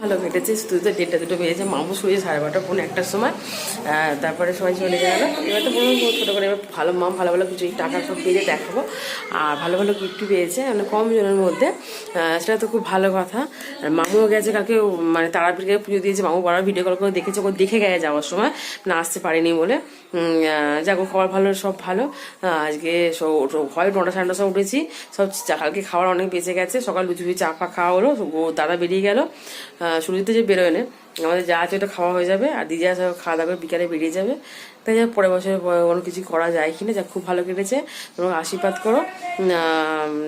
ভালো কেটেছে, শুধু তো 1টা 2টো বেজেছে, মামু শুয়েছে 12:30 পৌনে 1টার সময়। তারপরে সবাই চলে গেল। এবার তো বলবো ছোটো করে এবার ভালো মাম ভালো ভালো কিছু টাকা সব পেয়ে দেখাবো, আর ভালো ভালো গিফট পেয়েছে মানে কম জনের মধ্যে, সেটা তো খুব ভালো কথা। আর মামুও গেছে কালকে, মানে তারাপীঠে পুজো দিয়েছে, মামু বড় ভিডিও কল করে দেখেছে, ওকে দেখে গেছে যাওয়ার সময়, না আসতে পারিনি বলে। যাক খাবার ভালো, সব ভালো। আজকে হয় 9টা 9:30 সময় উঠেছি, সব কালকে খাবার অনেক বেঁচে গেছে, সকাল লুচি চা ফা খাওয়া হলো, দাদা বেরিয়ে গেল, শুরুতে যে বেরোয় না, আমাদের যা আছে ওটা খাওয়া হয়ে যাবে, আর দিদি সব খাওয়া দাওয়া করে বিকালে বেরিয়ে যাবে। তাই যা পরের বছর কোনো কিছু করা যায় কিনা, যা খুব ভালো কেটেছে। তোমরা আশীর্বাদ করো,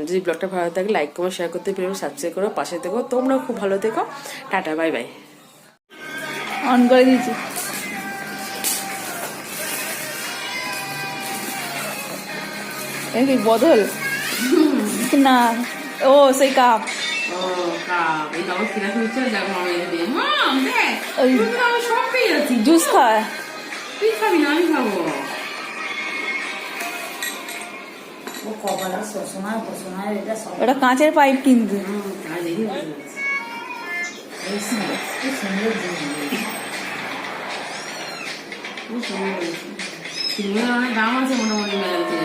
যদি ব্লগটা ভালো থাকে লাইক কমেন্ট শেয়ার করতে পেরে সাবস্ক্রাইব করো, পাশে থেকো, তোমরাও খুব ভালো থেকো। Tata, bye bye. অন করে দিয়েছি। এই বদল না, ও সেই কাপ জুস খায়, তুই খাবি না আমি খাবো। ওটা কাঁচের পাইপ কিন্তু। অনেক দাম আছে মোটামুটি মেলাতে।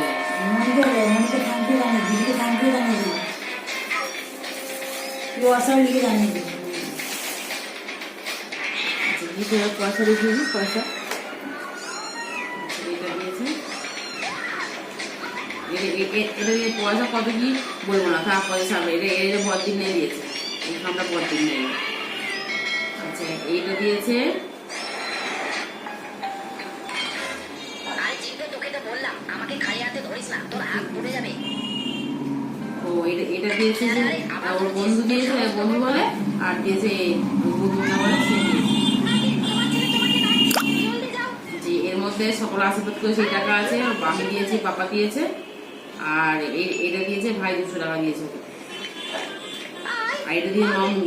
পয়সা দেখিয়ে পয়সা এটা দিয়েছে, এটা দিয়ে পয়সা কত কি বলবো না, থাক পয়সা এটা এটা বড়দিন নিয়ে দিয়েছে, আমরা বড়দিন নেই। আচ্ছা এইটা দিয়েছে, ও এটা দিয়েছে ওর বন্ধু দিয়েছে, বন্ধু বলে, আর দিয়েছে বন্ধু না বলে সে দিয়েছে। এর মধ্যে সকল আশীর্বাদ করে সেই টাকা আছে, আমি দিয়েছি, পাপা দিয়েছে, আর এটা দিয়েছে ভাই 200 টাকা দিয়েছে, আর এটা দিয়ে মামু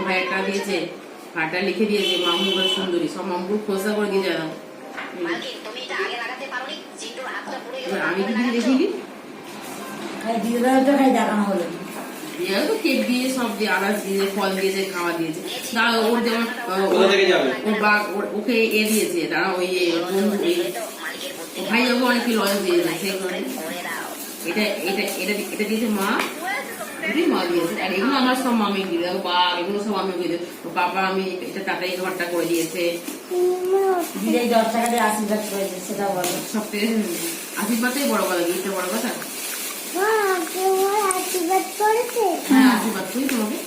ভাই 1 টাকা দিয়েছে, হারটা লিখে দিয়েছে মামু সুন্দরী, সব মামুর খোঁজা করে দিয়ে যায়। আমি কি দেখিনি কেক দিয়ে সব দিয়ে আনাজ দিয়ে ফল দিয়েছে, খাওয়া দিয়েছে, ওর যেমন ওকে এ দিয়েছে, তারা ওই ভাই যাবো অনেক লয়েল দিয়েছে, এটা এটা এটা এটা দিয়েছে মা, মা দিয়েছে, আর এগুলো আমার সব মামি দিয়ে বা এগুলো সব আমি দিয়ে বাবা আমি এটা টাকা এই ঘরটা করে দিয়েছে, 10 টাকা দিয়ে আশীর্বাদ করেছে, সেটা বলো। সব থেকে আশীর্বাদটাই বড় কথা, গিফটটা বড় কথা। হ্যাঁ আশীর্বাদ করি তোমাকে।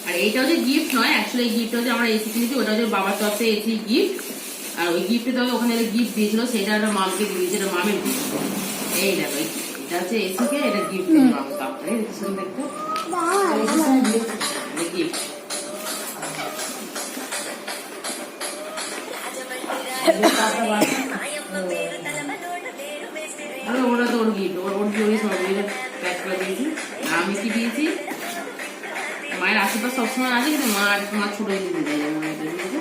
আর এইটা হচ্ছে গিফট নয়, অ্যাকচুয়ালি গিফট হচ্ছে আমরা এসি কিনেছি, ওটা হচ্ছে বাবার তরফ থেকে এসি গিফট, আর ওই গিফটে তবে ওখানে গিফট দিয়েছিল, সেটা একটা মামকে দিয়েছে, এটা মামের গিফট। এই দেখো এটা হচ্ছে এসিকে, এটা গিফট মাম তারপরে দেখতে গিফট। ওরা তো ওর গিফট, ওর জন্য সব প্যাক করে দিয়েছি। আমি কি দিয়েছি, মায়ের আশীর্বাদ সবসময় আছে, কিন্তু মা ছোট দিতে দেয়, দিয়েছে।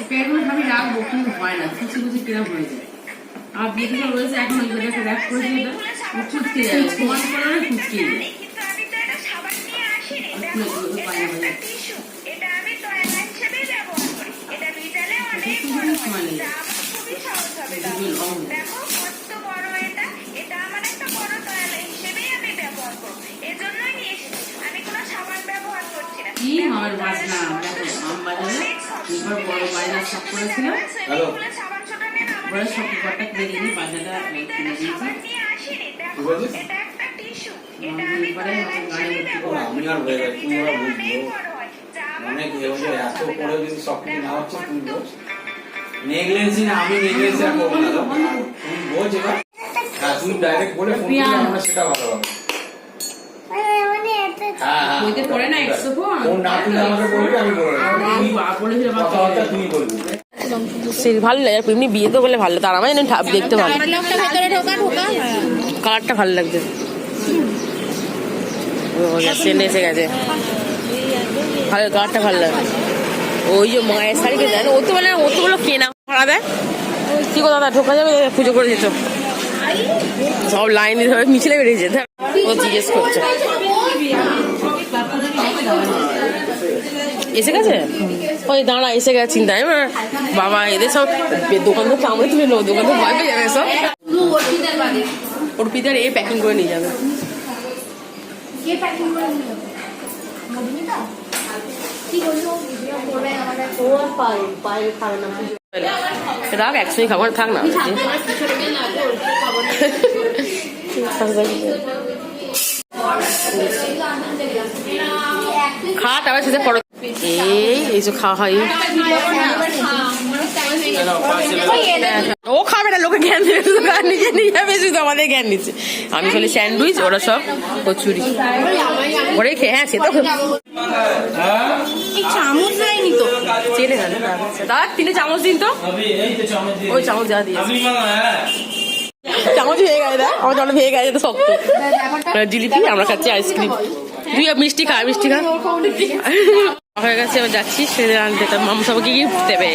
পেটগুলো আমি রাখবো, কিন্তু হয় না, খুশি খুশি কিরম হয়ে যায়। আর বিয়েতে সব রয়েছে, এখন ওই জায়গাটা র্যাপ করেছি, ওটা ফুটকে যাবে, সমান করে ফুটকে যায়। কি আমার বাজনা দেখো, আম বাজারে এবার বড় বাজার সব করেছিলাম, বড় সব ব্যাপারটা কিনে দিই, বাজারটা কিনে দিয়েছি। নেগলেন্সি না, আমি নেগলেন্সি আর করবো না, তুমি বোঝ এবার। হ্যাঁ তুই ডাইরেক্ট বলে ফোন করলে আমরা সেটা ভালো হবে। হ্যাঁ বইতে পড়ে না একশো ফোন না তুলে আমাকে বলবি, আমি বলে দেবো। কথাবার্তা তুই বলবি। ভালো লাগে এমনি বিয়ে তো বলে ভালো, তার আমার জানি দেখতে ভালো, কালারটা ভালো লাগছে। সেন্ট এসে গেছে, ভালো কালারটা ভালো লাগে। ওই যে মায়ের শাড়িকে দেয় ও তো বলে কেনা ভাড়া দেয়। কি কথা দাদা ঢোকা যাবে, পুজো করে দিত সব লাইন ধরে মিছিলে বেরিয়েছে। ও জিজ্ঞেস করছে এসে গেছে, ওই দাঁড়া এসে গেছে চিন্তা নেই। বাবা এদের সব দোকান তো কামড়ে তুলে নেবো, দোকান তো ভয় পেয়ে যাবে সব। অর্পিতার এ প্যাকিং করে নিয়ে যাবে। রাখ একসঙ্গে খাবার থাক না, খা তারপর সেটা পড়ো। এইসব খাওয়া হয়, ও খাবে না, লোকে জ্ঞান দেবে, নিজে নিয়ে যাবে, শুধু আমাদের জ্ঞান দিচ্ছে। আমি বলি স্যান্ডউইচ, ওরা সব কচুরি ওরে খেয়ে। হ্যাঁ সে তো চামচ দেয়নি তো, চেনে গেল দাদা, 3 চামচ দিন তো, ওই চামচ যা দিয়ে চামচ ভেঙে গেছে, আমার জন্য ভেঙে গেছে তো শক্ত। জিলিপি আমরা খাচ্ছি আইসক্রিম, তুই মিষ্টি খা, মিষ্টি খা হয়ে গেছে। এবার যাচ্ছি সেটা আনতে, তার মামা সবাইকে গিফট দেবে।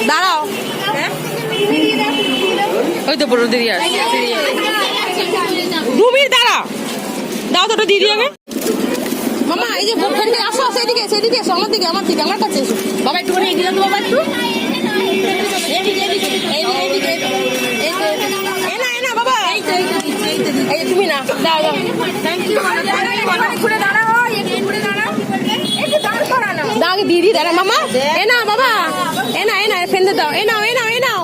দাঁড়াও ওই তো বড় দিদি আসছে, রুমির দাঁড়া দাও তো দিদি আগে। মামা এই যে আসো আসো, এদিকে সেদিকে এসো, আমার দিকে আমার কাছে এসো। বাবা একটুখানি এগিয়ে যাও তো বাবা, একটু না বাবা, এই তুমি না দাও দাও, দাও দিদি দাঁড়া মামা, এ না বাবা, এ না ফেন্দে দাও, এ নাও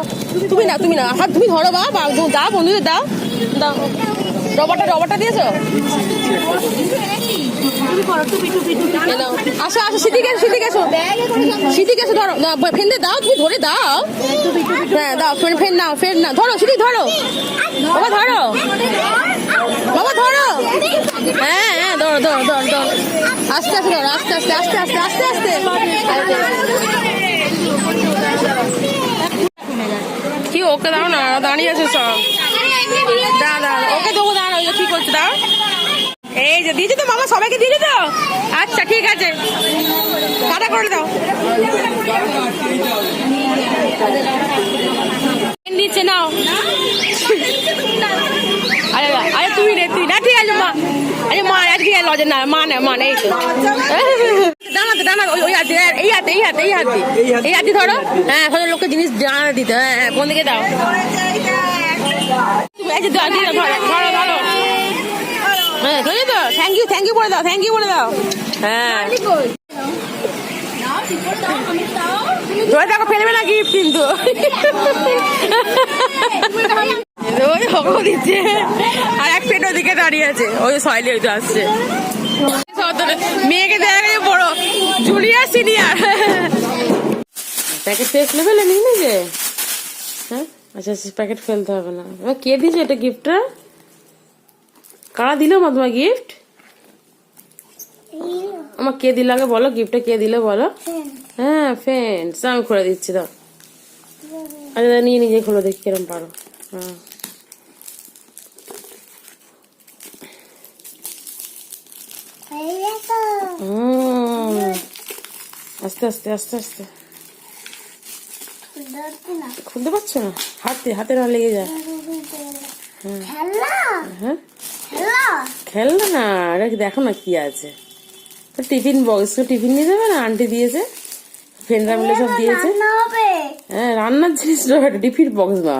তুমি না হাত তুমি ধরো বাবা, দাও বন্ধুদের দাও দাও। রবারটা দিয়েছো, আসো আসো সিদ্দিকে এসো ধরো, ফেন্দে দাও, তুমি ধরে দাও। হ্যাঁ দাও, ফেন নাও ধরো সিদ্ধি ধরো বাবা, ধরো বাবা ধরো। হ্যাঁ ধরো আস্তে ধরো, আস্তে কি ওকে দাও না, দাঁড়িয়ে আছে সব, দাঁড়া ওকে দেবো, দাঁড়া কি করছে দাও। এই যে দিয়েছে তো মামা, সবাইকে দিয়েছে তো, আচ্ছা ঠিক আছে কাটা করে দাও। নিচে নাও, আরে তুই না, ঠিক আছে মা, আরে মা আজকে লজে না, মা না এই তো দাঁড়াতে ওই হাতে, এই হাতে ধরো। হ্যাঁ এখন লোককে জিনিস জানা দিতে, হ্যাঁ কোন দিকে দাও, ধরো হ্যাঁ ধরে তো, থ্যাংক ইউ বলে দাও। হ্যাঁ ধরে দেখো, ফেলবে না গিফট কিন্তু, ওই হকো দিচ্ছে, আর এক পেট ওদিকে দাঁড়িয়ে আছে, ওই সয়লি ওই তো আসছে। মেয়েকে দেখা গেছে বড়, জুনিয়র সিনিয়র, প্যাকেট শেষ লেভেলে নিয়ে নিয়েছে। হ্যাঁ আচ্ছা প্যাকেট ফেলতে হবে না। কে দিয়েছে এটা গিফটটা, কারা দিল মা তোমার গিফট? আমার কে দিল আগে বলো, গিফটটা কে দিল বলো। হ্যাঁ ফ্রেন্ডস, আমি খুলে দিচ্ছি দাও। আচ্ছা নিয়ে নিজে খুলে দেখি কিরম পারো। হ্যাঁ আস্তে খুলতে পারছো না, হাতে না লেগে যায়। হ্যাঁ খেলনা না, এটা দেখো না কি আছে, টিফিন বক্স, টিফিন নিয়ে যাবে না, আন্টি দিয়েছে, ফ্রেন্ডরা মিলে সব দিয়েছে। হ্যাঁ রান্নার জিনিস, টিফিন বক্স মা,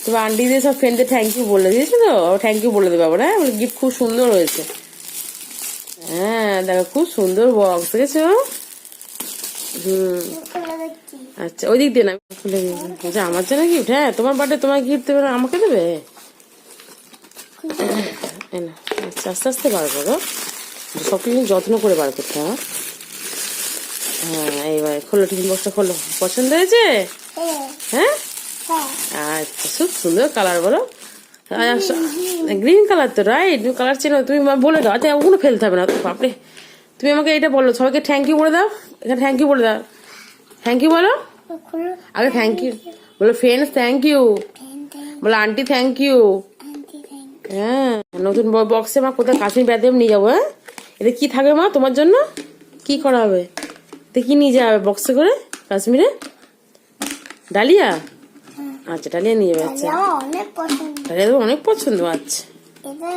তবে আন্টি দিয়ে সব ফ্রেন্ডদের থ্যাংক ইউ বলে দিয়েছে তো, থ্যাংক ইউ বলে দেবে আবার। হ্যাঁ গিফট খুব সুন্দর হয়েছে। হ্যাঁ দেখো খুব সুন্দর বক্স, দেখেছো? আচ্ছা ওই দিক দিয়ে না, খুলে দিয়েছে। আমার জন্য গিফট? হ্যাঁ তোমার বার্থডে তোমার গিফট দেবে না, আমাকে দেবে? আচ্ছা আস্তে বার করো, সব কিছু যত্ন করে বার করতে হবে। হ্যাঁ এইবার খোলো, টিফিন বক্সটা খোলো। পছন্দ হয়েছে? হ্যাঁ আচ্ছা, খুব সুন্দর কালার বলো। গ্রিন কালার তো, রাইট? তুমি কালার চেনো, তুমি বলে দাও। আচ্ছা ওগুলো ফেলতে হবে না বাপরে। তুমি আমাকে এটা বলো, সবাইকে থ্যাংক ইউ বলে দাও। এখানে থ্যাংক ইউ বলে দাও। থ্যাংক ইউ বলো আগে, থ্যাংক ইউ বলো। ফ্রেন্ডস থ্যাংক ইউ বলো। Aunty thank you. হ্যাঁ, নতুন বক্সে মা কোথায় কাশ্মীর বেড়াতে নিয়ে যাবো। হ্যাঁ, এতে কি থাকবে মা তোমার জন্য? কি করা হবে? এতে কি নিয়ে যাবে বক্সে করে কাশ্মীরে? ডালিয়া? আচ্ছা ডালিয়া নিয়ে যাবে। আচ্ছা অনেক পছন্দ। ডালিয়া তো অনেক পছন্দ। আচ্ছা এটা